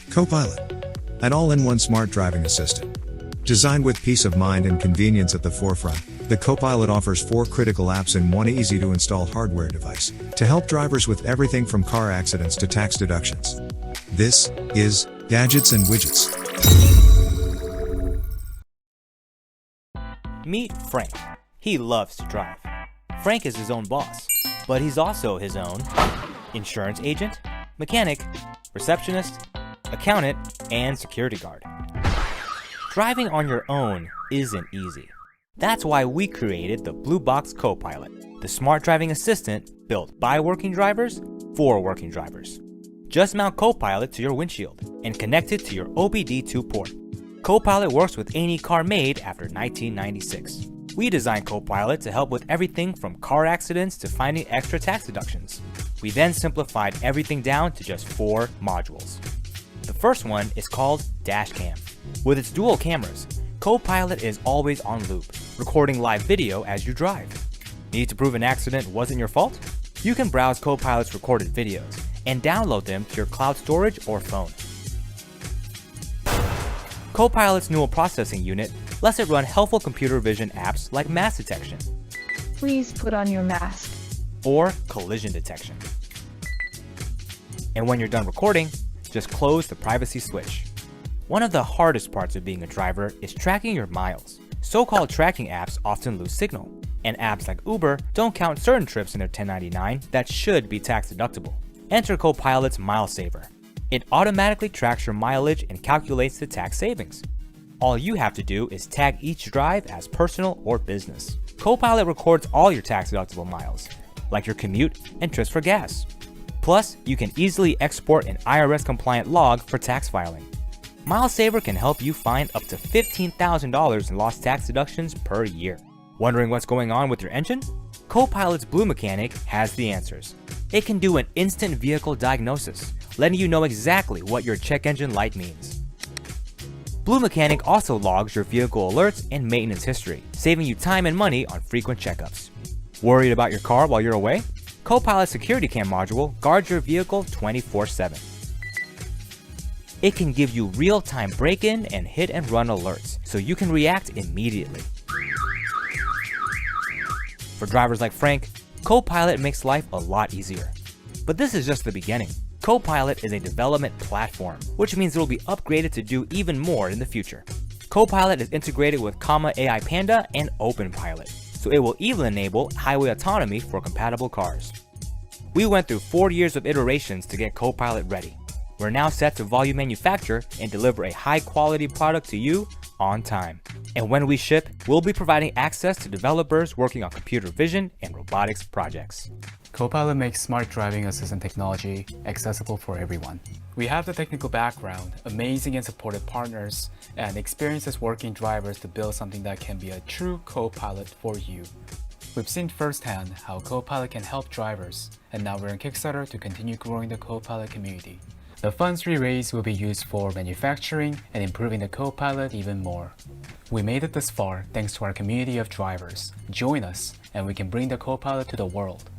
Co-pilot, an all-in-one smart driving assistant. Designed with peace of mind and convenience at the forefront, the Co-pilot offers 4 critical apps in one easy-to-install hardware device to help drivers with everything from car accidents to tax deductions. This is Gadgets and Widgets. Meet Frank. He loves to drive. Frank is his own boss, but he's also his own insurance agent, mechanic, receptionist, accountant, and security guard. Driving on your own isn't easy. That's why we created the Bluebox Co-pilot, the smart driving assistant built by working drivers for working drivers. Just mount Co-pilot to your windshield and connect it to your OBD2 port. Co-pilot works with any car made after 1996. We designed Co-pilot to help with everything from car accidents to finding extra tax deductions. We then simplified everything down to just 4 modules. The first one is called Dashcam. With its dual cameras, Co-pilot is always on loop, recording live video as you drive. Need to prove an accident wasn't your fault? You can browse Co-pilot's recorded videos and download them to your cloud storage or phone. Co-pilot's neural processing unit lets it run helpful computer vision apps like mass detection. Please put on your mask. Or collision detection. And when you're done recording, just close the privacy switch. One of the hardest parts of being a driver is tracking your miles. So-called tracking apps often lose signal, and apps like Uber don't count certain trips in their 1099 that should be tax deductible. Enter Co-pilot's Milesaver. It automatically tracks your mileage and calculates the tax savings. All you have to do is tag each drive as personal or business. Co-pilot records all your tax deductible miles, like your commute and trips for gas. Plus, you can easily export an IRS compliant log for tax filing. Milesaver can help you find up to $15,000 in lost tax deductions per year. Wondering what's going on with your engine? Co-pilot's Blue Mechanic has the answers. It can do an instant vehicle diagnosis, letting you know exactly what your check engine light means. Blue Mechanic also logs your vehicle alerts and maintenance history, saving you time and money on frequent checkups. Worried about your car while you're away? Co-pilot's Securitycam module guards your vehicle 24/7. It can give you real-time break-in and hit-and-run alerts, so you can react immediately. For drivers like Frank, Co-pilot makes life a lot easier. But this is just the beginning. Co-pilot is a development platform, which means it will be upgraded to do even more in the future. Co-pilot is integrated with œAIâ Panda and OpenPilot, so it will even enable highway autonomy for compatible cars. We went through 4 years of iterations to get Co-pilot ready. We're now set to volume manufacture and deliver a high-quality product to you on time. And when we ship, we'll be providing access to developers working on computer vision and robotics projects. Co-pilot makes smart driving assistant technology accessible for everyone. We have the technical background, amazing and supportive partners, and experienced working drivers to build something that can be a true co-pilot for you. We've seen firsthand how Co-pilot can help drivers, and now we're on Kickstarter to continue growing the Co-pilot community. The funds we raise will be used for manufacturing and improving the Co-pilot even more. We made it this far thanks to our community of drivers. Join us, and we can bring the Co-pilot to the world.